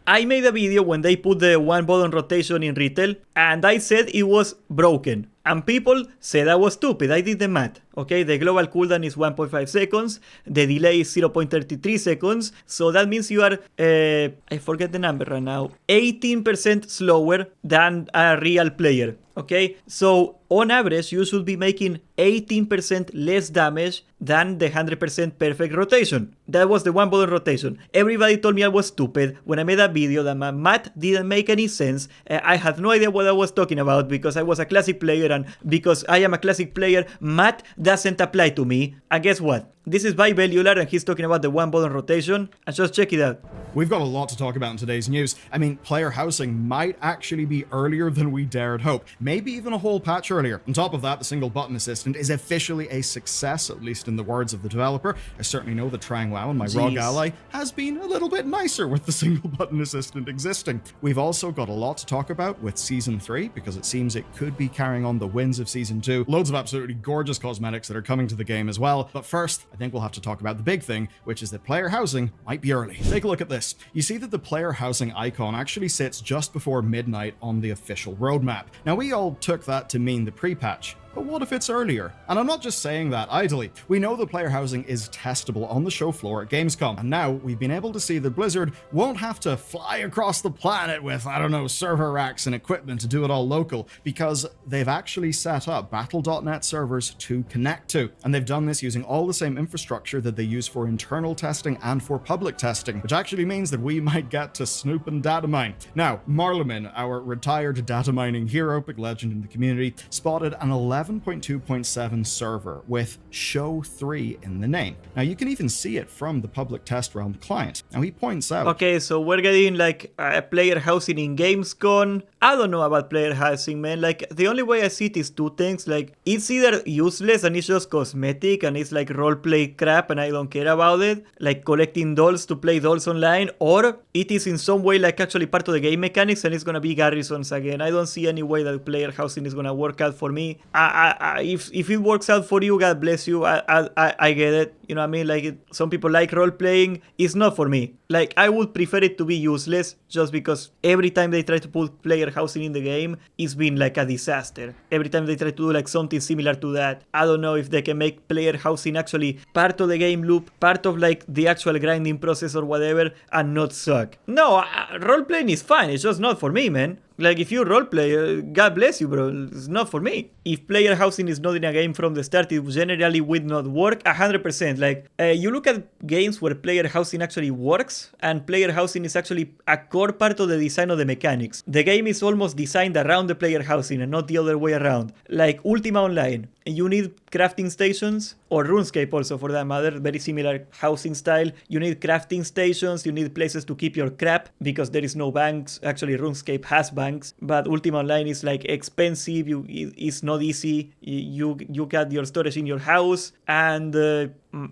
I made a video when they put the one button rotation in retail, and I said it was broken. And people said I was stupid. I did the math. Okay, the global cooldown is 1.5 seconds. The delay is 0.33 seconds. So that means you are, I forget the number right now, 18% slower than a real player. Okay, so on average, you should be making 18% less damage than the 100% perfect rotation. That was the one button rotation. Everybody told me I was stupid when I made a video that my math didn't make any sense. I had no idea what I was talking about because I was a classic player, and because I am a classic player, math doesn't apply to me. And guess what? This is by Bellular, and he's talking about the one button rotation. And just check it out. We've got a lot to talk about in today's news. I mean, player housing might actually be earlier than we dared hope. Maybe even a whole patch earlier. On top of that, the single button assistant is officially a success, at least in the words of the developer. I certainly know that Trang Lao and my ROG ally has been a little bit nicer with the single button assistant existing. We've also got a lot to talk about with Season 3, because it seems it could be carrying on the wins of Season 2. Loads of absolutely gorgeous cosmetics that are coming to the game as well. But first, I think we'll have to talk about the big thing, which is that player housing might be early. Take a look at this. You see that the player housing icon actually sits just before midnight on the official roadmap. Now, we all took that to mean the pre-patch. But what if it's earlier? And I'm not just saying that idly. We know that player housing is testable on the show floor at Gamescom, and now we've been able to see that Blizzard won't have to fly across the planet with, I don't know, server racks and equipment to do it all local, because they've actually set up Battle.net servers to connect to. And they've done this using all the same infrastructure that they use for internal testing and for public testing, which actually means that we might get to snoop and data mine. Now, Marleman, our retired data mining hero, big legend in the community, spotted an 11.2.7 server with Show 3 in the name. Now, you can even see it from the public test realm client. Now, he points out... Okay, so we're getting like player housing in Gamescom. I don't know about player housing, man. Like, the only way I see it is two things. Like, it's either useless and it's just cosmetic and it's like roleplay crap and I don't care about it. Like collecting dolls to play dolls online. Or it is in some way like actually part of the game mechanics and it's gonna be garrisons again. I don't see any way that player housing is gonna work out for me. If it works out for you, God bless you. I get it. You know what I mean? Like, some people like role playing. It's not for me. Like, I would prefer it to be useless, just because every time they try to put player housing in the game, it's been like a disaster. Every time they try to do like something similar to that, I don't know if they can make player housing actually part of the game loop, part of like the actual grinding process or whatever, and not suck. No, role playing is fine. It's just not for me, man. Like, if you roleplay, God bless you, bro. It's not for me. If player housing is not in a game from the start, it generally would not work 100%. Like, you look at games where player housing actually works, and player housing is actually a core part of the design of the mechanics. The game is almost designed around the player housing and not the other way around. Like Ultima Online, you need crafting stations, or RuneScape also for that matter, very similar housing style. You need crafting stations, you need places to keep your crap, because there is no banks. Actually, RuneScape has banks, but Ultima Online is like expensive, it's not easy. You got your storage in your house, and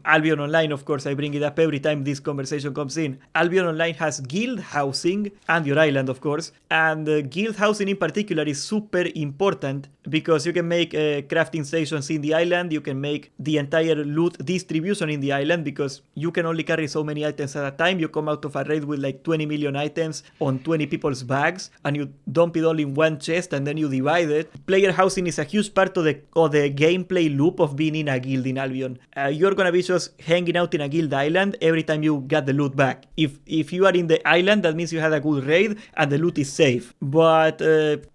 Albion Online, of course, I bring it up every time this conversation comes in. Albion Online has guild housing, and your island, of course, and guild housing in particular is super important, because you can make crafting stations in the island, you can make the entire loot distribution in the island, because you can only carry so many items at a time. You come out of a raid with like 20 million items on 20 people's bags, and you dump it all in one chest, and then you divide it. Player housing is a huge part of the gameplay loop of being in a guild in Albion. You're gonna be just hanging out in a guild island every time you get the loot back. If you are in the island, that means you had a good raid and the loot is safe. But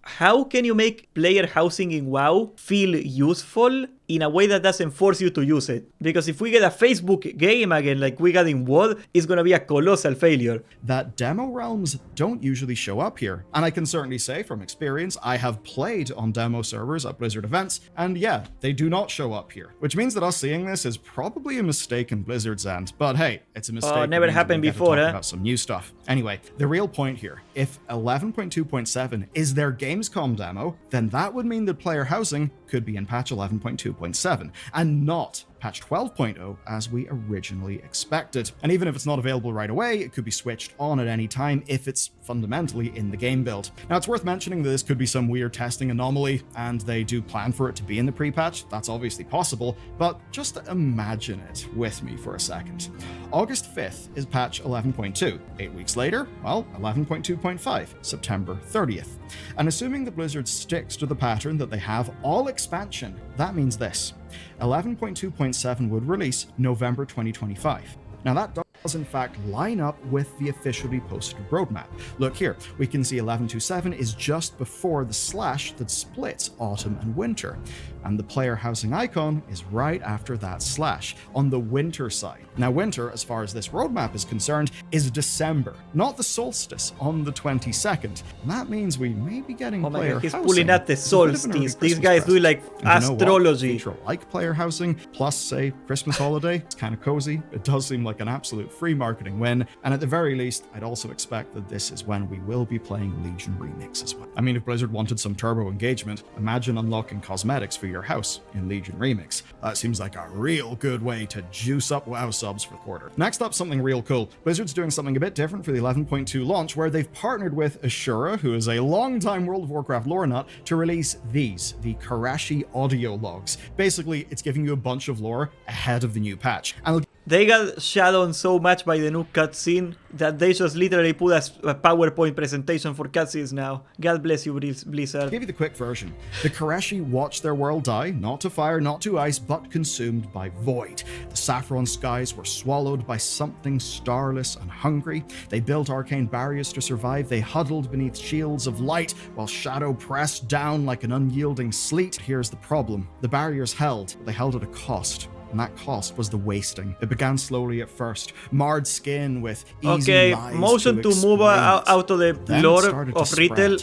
how can you make player housing in WoW feel useful in a way that doesn't force you to use it? Because if we get a Facebook game again like we got in WoD, it's gonna be a colossal failure. That demo realms don't usually show up here. And I can certainly say from experience, I have played on demo servers at Blizzard events, and yeah, they do not show up here. Which means that us seeing this is probably a mistake in Blizzard's end. But hey, it's a mistake. Never happened before, huh? About some new stuff. Anyway, the real point here, if 11.2.7 is their Gamescom demo, then that would mean that player housing could be in patch 11.2.7 and not patch 12.0 as we originally expected. And even if it's not available right away, it could be switched on at any time if it's fundamentally in the game build. Now, it's worth mentioning that this could be some weird testing anomaly, and they do plan for it to be in the pre-patch. That's obviously possible, but just imagine it with me for a second. August 5th is patch 11.2. 8 weeks later, well, 11.2.5, September 30th. And assuming the Blizzard sticks to the pattern that they have all expansion, that means this. 11.2.7 would release November 2025. Now that does in fact line up with the officially posted roadmap. Look here, we can see 11.2.7 is just before the slash that splits autumn and winter, and the player housing icon is right after that slash on the winter side. Now winter, as far as this roadmap is concerned, is December, not the solstice on the 22nd. And that means we may be getting player God, he's housing. pulling out the solstice. These guys do like astrology. Feature like player housing plus say Christmas holiday. It's kind of cozy. It does seem like an absolute free marketing win, and at the very least, I'd also expect that this is when we will be playing Legion Remix as well. I mean, if Blizzard wanted some turbo engagement, imagine unlocking cosmetics for your house in Legion Remix. That seems like a real good way to juice up WoW subs for the quarter. Next up, something real cool. Blizzard's doing something a bit different for the 11.2 launch, where they've partnered with Ashura, who is a longtime World of Warcraft lore nut, to release these, the Karashi audio logs. Basically, it's giving you a bunch of lore ahead of the new patch. And they got shadowed so much by the new cutscene that they just literally put a PowerPoint presentation for cutscenes now. God bless you, Blizzard. I'll give you the quick version. The Karashi watched their world die, not to fire, not to ice, but consumed by void. The saffron skies were swallowed by something starless and hungry. They built arcane barriers to survive. They huddled beneath shields of light while shadow pressed down like an unyielding sleet. Here's the problem. The barriers held, but they held at a cost. And that cost was the wasting. It began slowly at first, marred skin with easy lies motion to move out of the lore of retail.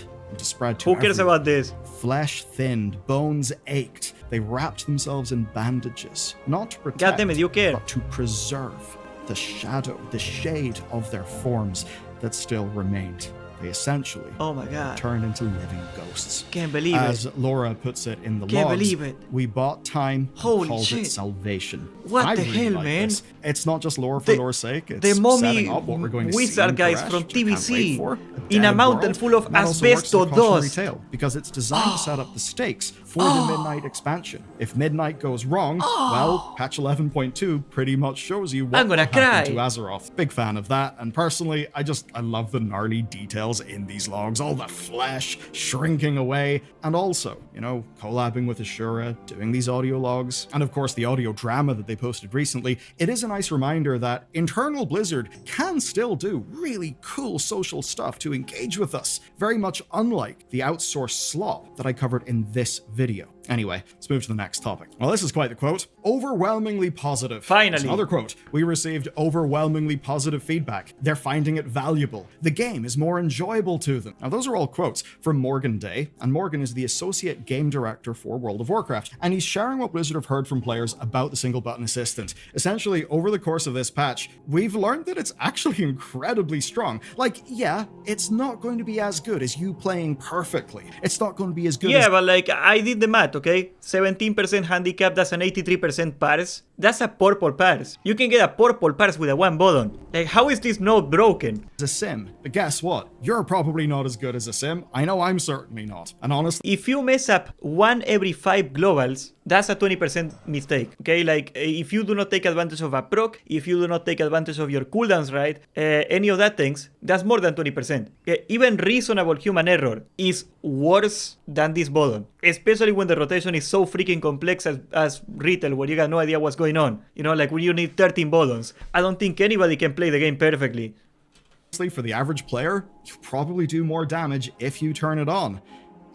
Who cares about this? Flesh thinned, bones ached. They wrapped themselves in bandages, not to protect, God damn it, you care. but to preserve the shadow, the shade of their forms that still remained. They essentially turned into living ghosts. Can't believe As it. Laura puts it in the Can't logs, believe it. we bought time, Holy called shit. it salvation. What I the really hell, like man? this. It's not just lore for lore's sake. It's The mommy setting up what we're going to see wizard in guys Karash, from which I can't TBC wait for. in a dead mountain world. full of And that also works as a asbesto cautionary dust. tale, because it's designed to set up the stakes for the Midnight expansion. If Midnight goes wrong, well, patch 11.2 pretty much shows you what I'm gonna happened to cry. Azeroth. Big fan of that, and personally, I love the gnarly details in these logs, all the flesh shrinking away, and also, collabing with Ashura, doing these audio logs, and of course the audio drama that they posted recently. It is a nice reminder that internal Blizzard can still do really cool social stuff to engage with us, very much unlike the outsourced slop that I covered in this video. Anyway, let's move to the next topic. Well, this is quite the quote. Overwhelmingly positive. Finally. There's another quote. We received overwhelmingly positive feedback. They're finding it valuable. The game is more enjoyable to them. Now, those are all quotes from Morgan Day, and Morgan is the Associate Game Director for World of Warcraft, and he's sharing what Blizzard have heard from players about the single button assistant. Essentially, over the course of this patch, we've learned that it's actually incredibly strong. Like, yeah, it's not going to be as good as you playing perfectly. It's not going to be as good as... Yeah, but like, I did the math, okay? 17% handicap, that's an 83% parse. That's a purple parse. You can get a purple parse with a one button. Like, how is this not broken? a sim. But guess what? You're probably not as good as a sim. I know I'm certainly not. And honestly, If you mess up 1 every 5 globals, that's a 20% mistake, okay? Like, if you do not take advantage of a proc, if you do not take advantage of your cooldowns right, any of that things, that's more than 20%. Even reasonable human error is worse than this button, especially when the rotation is so freaking complex as retail, where you got no idea what's going on. You know, like when you need 13 buttons. I don't think anybody can play the game perfectly. for the average player, you probably do more damage if you turn it on.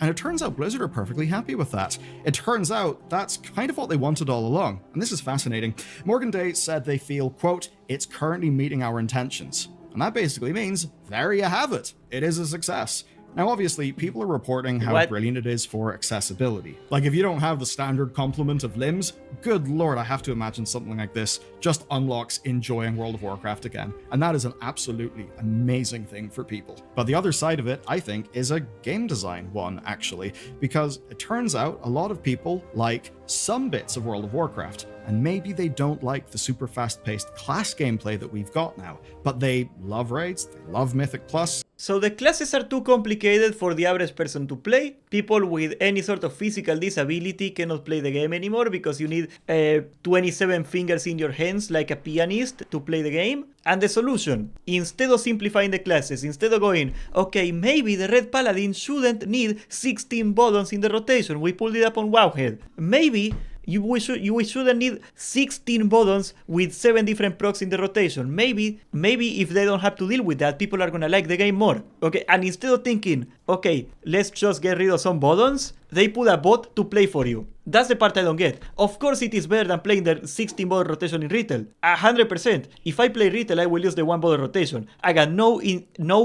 And it turns out Blizzard are perfectly happy with that. It turns out that's kind of what they wanted all along. And this is fascinating. Morgan Day said they feel, quote, "it's currently meeting our intentions." And that basically means, there you have it. It is a success. Now, obviously, people are reporting how What? brilliant it is for accessibility. Like, if you don't have the standard complement of limbs, good lord, I have to imagine something like this just unlocks enjoying World of Warcraft again. And that is an absolutely amazing thing for people. But the other side of it, I think, is a game design one, actually, because it turns out a lot of people like some bits of World of Warcraft, and maybe they don't like the super fast-paced class gameplay that we've got now, but they love raids, they love Mythic Plus. So the classes are too complicated for the average person to play. People with any sort of physical disability cannot play the game anymore because you need 27 fingers in your hands like a pianist to play the game. And the solution, instead of simplifying the classes, instead of going, okay, maybe the red paladin shouldn't need 16 buttons in the rotation, we pulled it up on Wowhead. Maybe we shouldn't need 16 buttons with 7 different procs in the rotation. Maybe if they don't have to deal with that, people are gonna like the game more. Okay, and instead of thinking, okay, let's just get rid of some buttons, they put a bot to play for you. That's the part I don't get. Of course it is better than playing the 16 button rotation in retail. 100%. If I play retail, I will use the 1 button rotation. I got no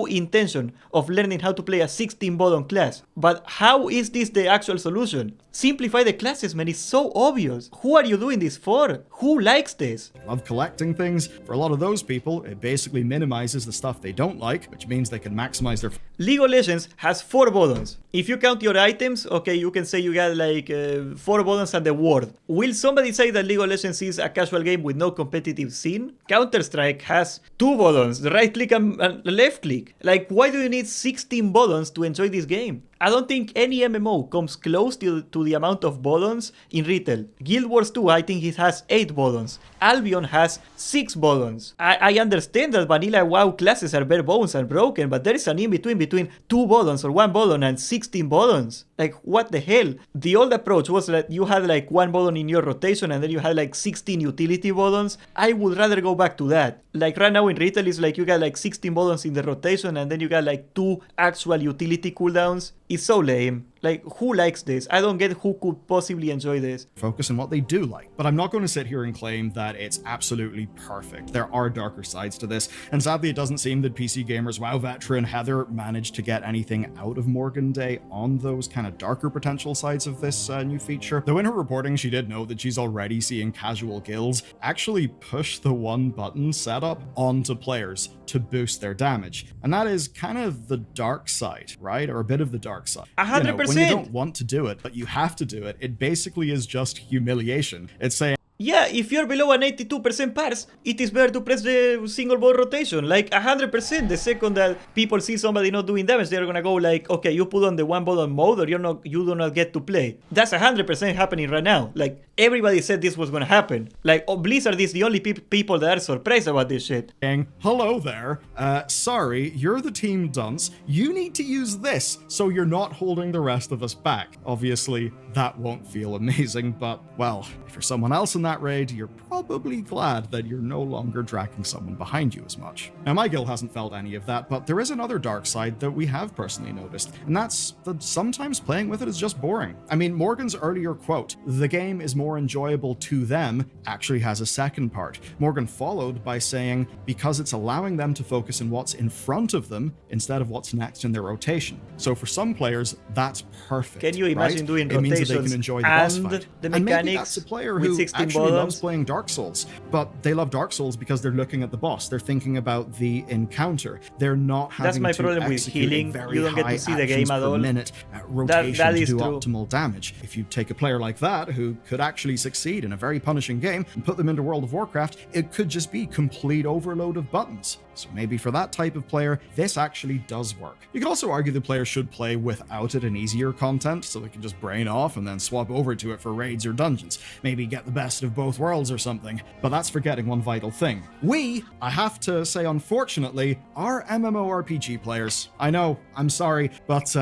intention of learning how to play a 16 button class. But how is this the actual solution? Simplify the classes, man. It's so obvious. Who are you doing this for? Who likes this? Love collecting things. For a lot of those people, it basically minimizes the stuff they don't like, which means they can maximize their... League of Legends has 4 buttons. If you count your items, okay, you can say you got like 4 buttons and the word. Will somebody say that League of Legends is a casual game with no competitive scene? Counter-Strike has 2 buttons, the right click and left click. Like, why do you need 16 buttons to enjoy this game? I don't think any MMO comes close to the amount of buttons in retail. Guild Wars 2, I think it has 8 buttons. Albion has 6 buttons. I understand that vanilla WoW classes are bare bones and broken, but there is an in-between between 2 buttons or 1 button and 16 buttons. Like, what the hell? The old approach was that you had like 1 button in your rotation and then you had like 16 utility buttons. I would rather go back to that. Like right now in retail, it's like you got like 16 buttons in the rotation and then you got like 2 actual utility cooldowns. It's so lame. Like, who likes this? I don't get who could possibly enjoy this. Focus on what they do like. But I'm not going to sit here and claim that it's absolutely perfect. There are darker sides to this, and sadly it doesn't seem that PC Gamer's WoW veteran Heather managed to get anything out of Morgan Day on those kind of darker potential sides of this new feature. Though in her reporting she did note that she's already seeing casual guilds actually push the 1 button setup onto players to boost their damage. And that is kind of the dark side, right? Or a bit of the dark side. 100%. When you don't want to do it, but you have to do it, it basically is just humiliation. It's saying, yeah, if you're below an 82% parse, it is better to press the single ball rotation. Like 100%. The second that people see somebody not doing damage, they're gonna go like, okay, you put on the 1 button mode or you do not get to play. That's 100% happening right now. Like, everybody said this was gonna happen. Like, Blizzard is the only people that are surprised about this shit. hello there, sorry, you're the team dunce. You need to use this so you're not holding the rest of us back. Obviously, that won't feel amazing, but, well, if you're someone else in that raid, you're probably glad that you're no longer dragging someone behind you as much. Now, my guild hasn't felt any of that, but there is another dark side that we have personally noticed, and that's that sometimes playing with it is just boring. I mean, Morgan's earlier quote, "The game is more enjoyable to them," actually has a second part. Morgan followed by saying, because it's allowing them to focus on what's in front of them instead of what's next in their rotation. So for some players, that's perfect. Can you imagine right? doing It means rotations that they can enjoy the boss and fight. the And maybe mechanics that's a player with who 16 actually buttons? loves playing Dark Souls, but they love Dark Souls because they're looking at the boss. They're thinking about the encounter. They're not having That's my to problem with execute healing. a very You don't get to high see the actions game at per all. minute rotation that to is do true. optimal damage. If you take a player like that who could actually succeed in a very punishing game and put them into World of Warcraft, it could just be complete overload of buttons. So maybe for that type of player, this actually does work. You could also argue the player should play without it in easier content, so they can just brain off and then swap over to it for raids or dungeons. Maybe get the best of both worlds or something. But that's forgetting one vital thing. We, I have to say unfortunately, are MMORPG players. I know, I'm sorry, but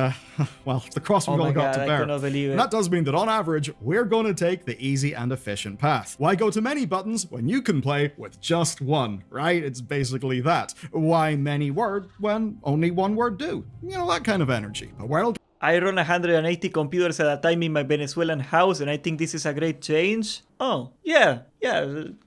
well, the cross we've Oh all my got God, to I bear. cannot believe it. And that does mean that on average, we're going to take the easy and efficient path. Why go to many buttons when you can play with just one, right? It's basically that. Why many word when only one word do? You know, that kind of energy. But world. I run 180 computers at a time in my Venezuelan house, and I think this is a great change. Oh, yeah,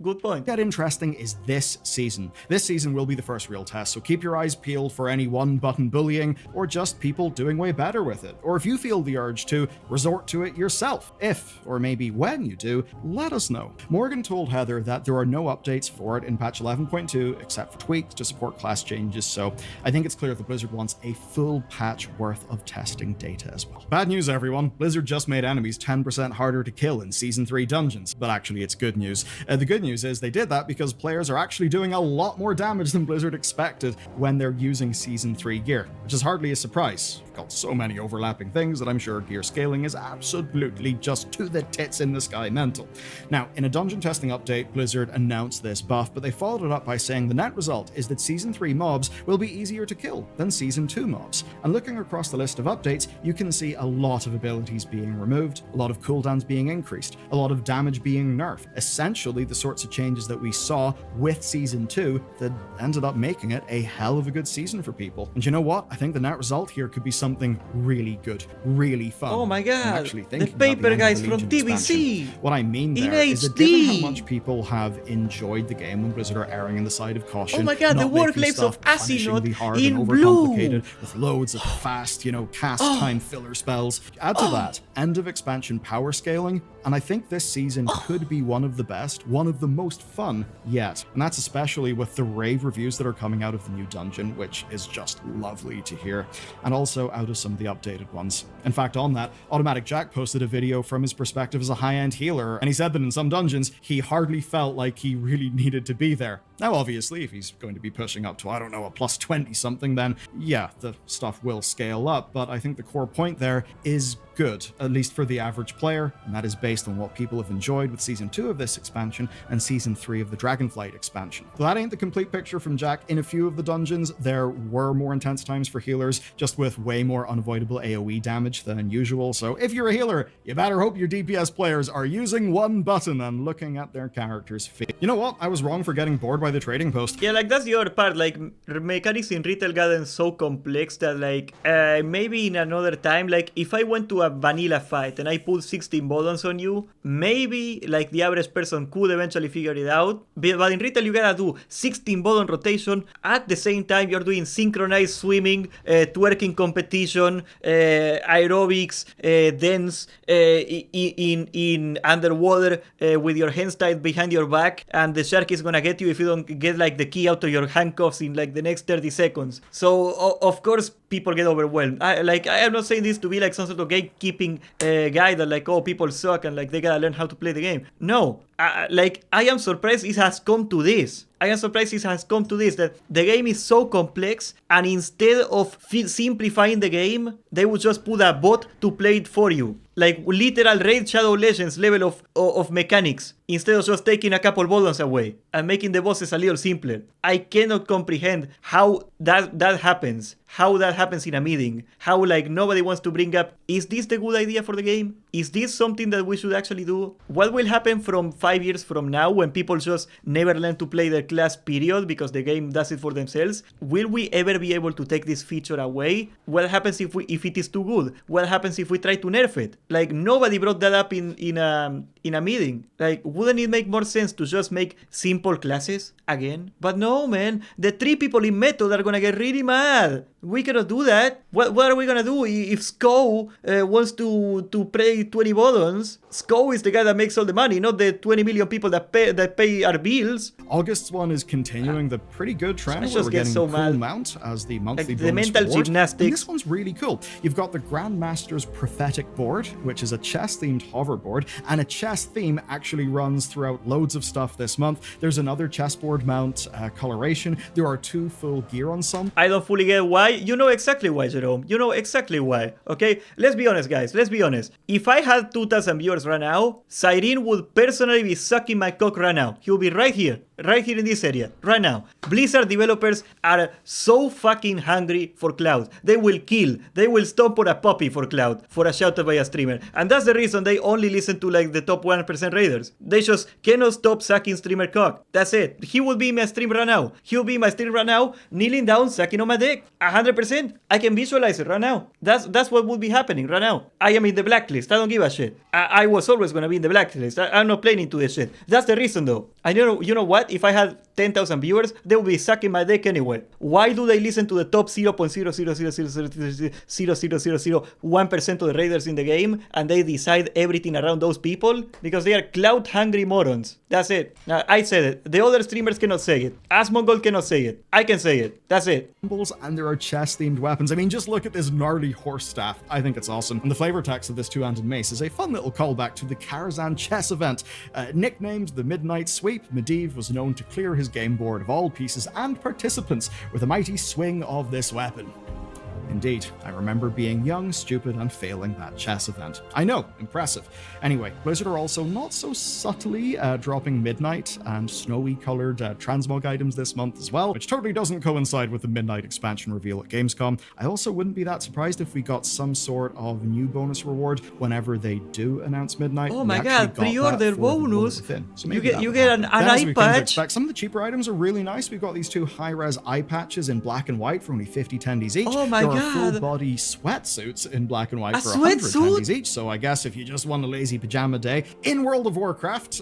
good point. Get interesting is this season. This season will be the first real test, so keep your eyes peeled for any one-button bullying or just people doing way better with it. Or if you feel the urge to, resort to it yourself. If, or maybe when you do, let us know. Morgan told Heather that there are no updates for it in patch 11.2 except for tweaks to support class changes, so I think it's clear that Blizzard wants a full patch worth of testing data as well. Bad news, everyone. Blizzard just made enemies 10% harder to kill in Season 3 dungeons, but actually it's good news. The good news is they did that because players are actually doing a lot more damage than Blizzard expected when they're using Season 3 gear, which is hardly a surprise. You've got so many overlapping things that I'm sure gear scaling is absolutely just to the tits in the sky mental. Now, in a dungeon testing update, Blizzard announced this buff, but they followed it up by saying the net result is that Season 3 mobs will be easier to kill than Season 2 mobs. And looking across the list of updates, you can see a lot of abilities being removed, a lot of cooldowns being increased, a lot of damage being nerfed. Essentially, the sorts of changes that we saw with Season 2 that ended up making it a hell of a good season for people. And you know what? I think the net result here could be something really good, really fun. Oh my god, actually the paper guys from TBC! What I mean there is that given how much people have enjoyed the game when Blizzard are erring on the side of caution, oh my god, the Warclaves of Asinot in blue! With loads of fast, cast time filler spells. Add to that, end of expansion power scaling, and I think this season could be one of the best, one of the most fun yet. And that's especially with the rave reviews that are coming out of the new dungeon, which is just lovely to hear, and also out of some of the updated ones. In fact, on that, Automatic Jack posted a video from his perspective as a high-end healer, and he said that in some dungeons, he hardly felt like he really needed to be there. Now, obviously, if he's going to be pushing up to, a plus 20 something, then yeah, the stuff will scale up, but I think the core point there is good, at least for the average player, and that is based on what people have enjoyed with Season 2 of this expansion and Season 3 of the Dragonflight expansion. But that ain't the complete picture from Jack. In a few of the dungeons, there were more intense times for healers, just with way more unavoidable AoE damage than usual, so if you're a healer, you better hope your DPS players are using one button and looking at their character's feet. You know what? I was wrong for getting bored by the trading post. Yeah, that's the other part, mechanics in retail gotten so complex that maybe in another time, if I went to a vanilla fight and I put 16 buttons on you, maybe the average person could eventually figure it out, but in retail you gotta do 16 button rotation at the same time you're doing synchronized swimming, twerking competition, aerobics, dance in underwater with your hands tied behind your back, and the shark is gonna get you if you don't get the key out of your handcuffs in the next 30 seconds. So of course people get overwhelmed. I am not saying this to be some sort of gatekeeping guy that people suck and they gotta learn how to play the game. No, I am surprised it has come to this. That the game is so complex, and instead of simplifying the game, they would just put a bot to play it for you. Literal Raid Shadow Legends level of mechanics, instead of just taking a couple buttons away and making the bosses a little simpler. I cannot comprehend how that happens. How that happens in a meeting. How nobody wants to bring up, is this the good idea for the game? Is this something that we should actually do? What will happen from 5 years from now when people just never learn to play their class period because the game does it for themselves? Will we ever be able to take this feature away? What happens if it is too good? What happens if we try to nerf it? Nobody brought that up in a meeting. Wouldn't it make more sense to just make simple classes again? But no, man, the 3 people in Method are gonna get really mad. We cannot do that. What are we gonna do if Sko wants to play 20 buttons? Sko is the guy that makes all the money, not the 20 million people that pay our bills. August's one is continuing the pretty good trend where just we're get getting so a cool mad. mount as the monthly The bonus mental reward. gymnastics. And this one's really cool. You've got the Grandmaster's Prophetic Board, which is a chess-themed hoverboard, and a chess theme actually runs throughout loads of stuff this month. There's another chessboard mount coloration. There are 2 full gear ensembles. I don't fully get why. You know exactly why, Jerome. You know exactly why. Okay? Let's be honest, guys. Let's be honest. If I had 2,000 viewers right now, Cyrene would personally be sucking my cock right now. He would be right here. right here in this area, right now. Blizzard developers are so fucking hungry for Cloud. They will kill, they will stomp on a puppy for Cloud, for a shout out by a streamer. And that's the reason they only listen to like the top 1% raiders. They just cannot stop sucking streamer cock. That's it. He will be in my stream right now. He will be in my stream right now, kneeling down, sucking on my dick. 100%. I can visualize it right now. That's what would be happening right now. I am in the blacklist. I don't give a shit. I was always gonna be in the blacklist. I'm not playing into this shit. That's the reason though. And you know what? If I had 10,000 viewers, they would be sucking my dick anyway. Why do they listen to the top 0.000000001% of the raiders in the game and they decide everything around those people? Because they are cloud hungry morons. That's it. Now, I said it. The other streamers cannot say it. Asmongold cannot say it. I can say it. That's it. And there are chest-themed weapons. I mean, just look at this gnarly horse staff. I think it's awesome. And the flavor text of this two-handed mace is a fun little callback to the Karazhan chess event. Nicknamed the Midnight Sweep, Medivh was known to clear his game board of all pieces and participants with a mighty swing of this weapon. Indeed, I remember being young, stupid, and failing that chess event. I know, impressive. Anyway, Blizzard are also not so subtly dropping Midnight and snowy-colored transmog items this month as well, which totally doesn't coincide with the Midnight expansion reveal at Gamescom. I also wouldn't be that surprised if we got some sort of new bonus reward whenever they do announce Midnight. Oh my god, pre-order bonus! So you get an eye patch. Some of the cheaper items are really nice. We've got these two high-res eye patches in black and white for only 50 tendies each. Oh my god. Full-body sweatsuits in black and white for 100 tendies each. So I guess if you just want a lazy pajama day in World of Warcraft,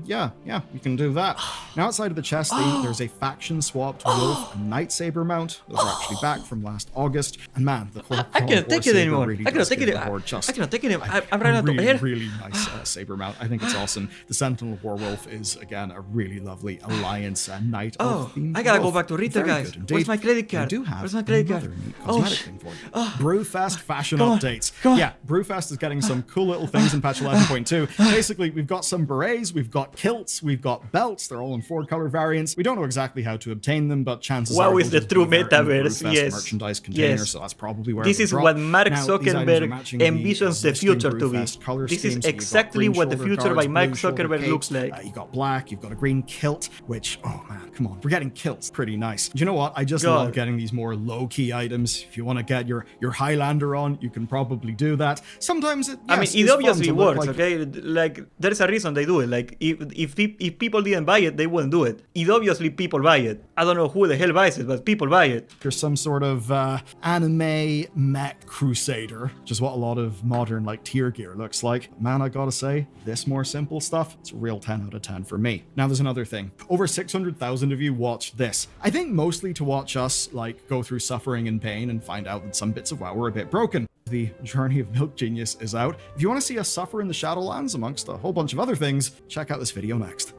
yeah, you can do that. Now outside of the chest theme, there's a faction-swapped wolf and lightsaber mount. Those are actually back from last August. And man, the I cannot take it anymore. Really I cannot take it anymore. I cannot take it anymore. I'm running out of air. Really nice saber mount. I think it's awesome. The Sentinel Warwolf is again a really lovely alliance knight of theme. I gotta go back to retail, guys. Where's my credit card? Where's my credit card? Thing for you. Brewfest fashion updates. Yeah, Brewfest is getting some cool little things in patch 11.2. Basically, we've got some berets, we've got kilts, we've got belts. They're all in 4 color variants. We don't know exactly how to obtain them, but chances are WoW is the true metaverse. Yes. Merchandise container, so that's probably where this is what Mark Zuckerberg envisions the future to be. This is exactly what the future by Mark Zuckerberg looks like. You got black, you've got a green kilt, which, oh man, come on, we're getting kilts. Pretty nice. Do you know what? I just love getting these more low-key items. If you want to get your Highlander on, you can probably do that. Sometimes it obviously works, okay? Like, there's a reason they do it. Like, if people didn't buy it, they wouldn't do it. Obviously people buy it. I don't know who the hell buys it, but people buy it. There's some sort of anime mech crusader, which is what a lot of modern like tier gear looks like. Man, I gotta say, this more simple stuff, it's a real 10 out of 10 for me. Now there's another thing. Over 600,000 of you watched this. I think mostly to watch us like go through suffering and pain and find out that some bits of WoW were a bit broken. The Journey of Milk Genius is out. If you want to see us suffer in the Shadowlands amongst a whole bunch of other things, check out this video next.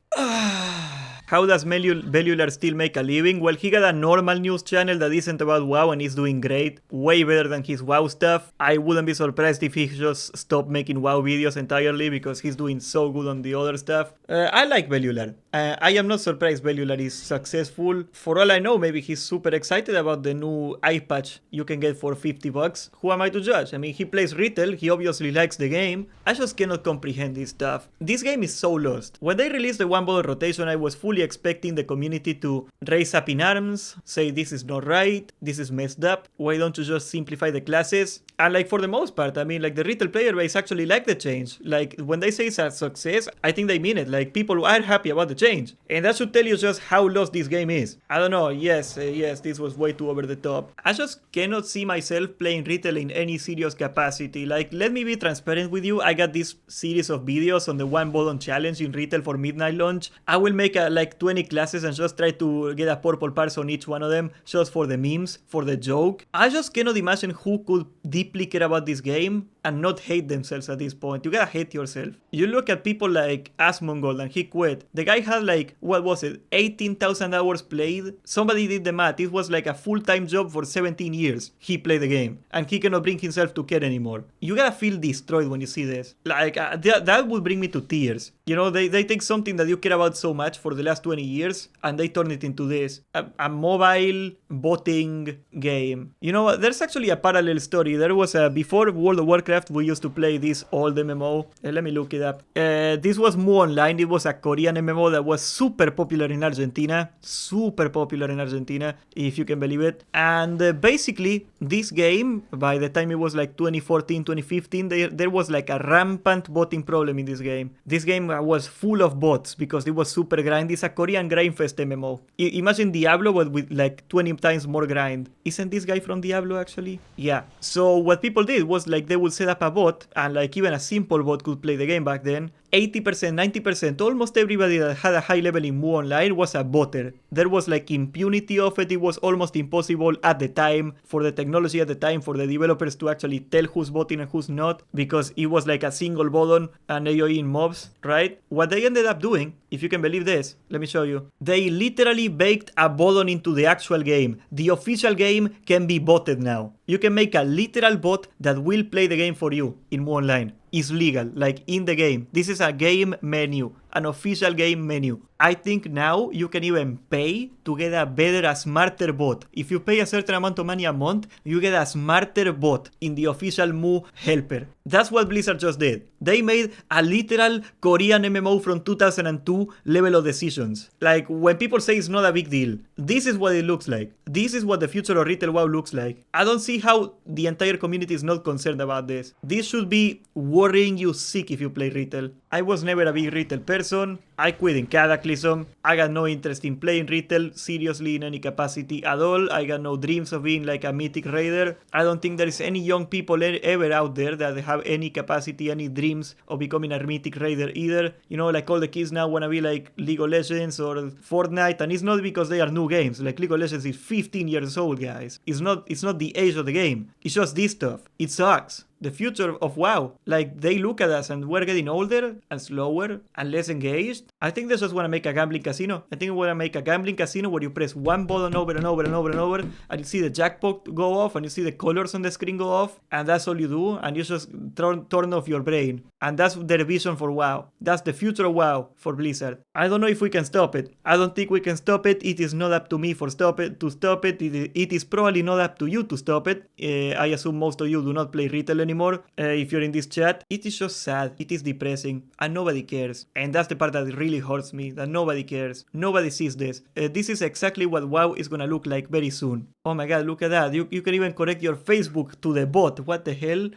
How does Bellular still make a living? Well, he got a normal news channel that isn't about WoW and is doing great. Way better than his WoW stuff. I wouldn't be surprised if he just stopped making WoW videos entirely because he's doing so good on the other stuff. I like Bellular. I am not surprised Bellular is successful. For all I know, maybe he's super excited about the new eye patch you can get for $50. Who am I to judge? I mean, he plays retail, he obviously likes the game. I just cannot comprehend this stuff. This game is so lost. When they released the one bottle rotation, I was fully expecting the community to raise up in arms, say this is not right, this is messed up, why don't you just simplify the classes? And like for the most part, I mean, like the retail player base actually like the change. Like when they say it's a success, I think they mean it. Like people are happy about the change. And that should tell you just how lost this game is. I don't know, yes, this was way too over the top. I just cannot see myself playing retail in any serious capacity. Like, let me be transparent with you, I got this series of videos on the one button challenge in retail for midnight launch. I will make like 20 classes and just try to get a purple parse on each one of them just for the memes, for the joke. I just cannot imagine who could deeply care about this game and not hate themselves at this point. You gotta hate yourself. You look at people like Asmongold and he quit. The guy had like, what was it, 18,000 hours played? Somebody did the math. It was like a full-time job for 17 years. He played the game and he cannot bring himself to care anymore. You gotta feel destroyed when you see this. Like, that would bring me to tears. You know, they take something that you care about so much for the last 20 years and they turn it into this. A mobile botting game. You know, there's actually a parallel story. There was before World of Warcraft Warcraft, we used to play this old MMO. Let me look it up. This was Mu Online. It was a Korean MMO that was super popular in Argentina. Super popular in Argentina, if you can believe it. And basically, this game, by the time it was like 2014, 2015, there was like a rampant botting problem in this game. This game was full of bots because it was super grind. It's a Korean grindfest MMO. Imagine Diablo, but with like 20 times more grind. Isn't this guy from Diablo actually? Yeah. So what people did was like they would set up a bot, and like even a simple bot could play the game back then. 80%, 90%, almost everybody that had a high level in Mu Online was a botter. There was like impunity of it. It was almost impossible at the time, for the technology at the time, for the developers to actually tell who's botting and who's not, because it was like a single button and AoE in mobs, right? What they ended up doing, if you can believe this, let me show you. They literally baked a button into the actual game. The official game can be botted now. You can make a literal bot that will play the game for you in Mu Online. Is legal, like in the game. This is a game menu, an official game menu. I think now you can even pay to get a better, a smarter bot. If you pay a certain amount of money a month, you get a smarter bot in the official Mu helper. That's what Blizzard just did. They made a literal Korean MMO from 2002 level of decisions. Like, when people say it's not a big deal, this is what it looks like. This is what the future of retail WoW looks like. I don't see how the entire community is not concerned about this. This should be worrying you sick if you play retail. I was never a big retail person. I quit in Cataclysm. I got no interest in playing retail seriously in any capacity at all. I got no dreams of being like a mythic raider. I don't think there is any young people ever out there that have any capacity, any dreams of becoming a mythic raider either. You know, like all the kids now want to be like League of Legends or Fortnite, and it's not because they are new games. Like League of Legends is 15 years old, guys. It's not the age of the game. It's just this stuff. It sucks. The future of WoW. Like, they look at us and we're getting older and slower and less engaged. I think they just want to make a gambling casino. I think we want to make a gambling casino where you press one button over and over and over and over, and you see the jackpot go off and you see the colors on the screen go off, and that's all you do, and you just turn off your brain. And that's their vision for WoW. That's the future of WoW for Blizzard. I don't know if we can stop it. I don't think we can stop it. It is not up to me to stop it. It is probably not up to you to stop it. I assume most of you do not play retail anymore. If you're in this chat, it is just sad. It is depressing, and nobody cares. And that's the part that really hurts me, that nobody cares. Nobody sees this. This is exactly what WoW is gonna look like very soon. Oh my god, look at that. You can even connect your Facebook to the bot. What the hell?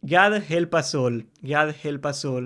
God help us all. God help us all.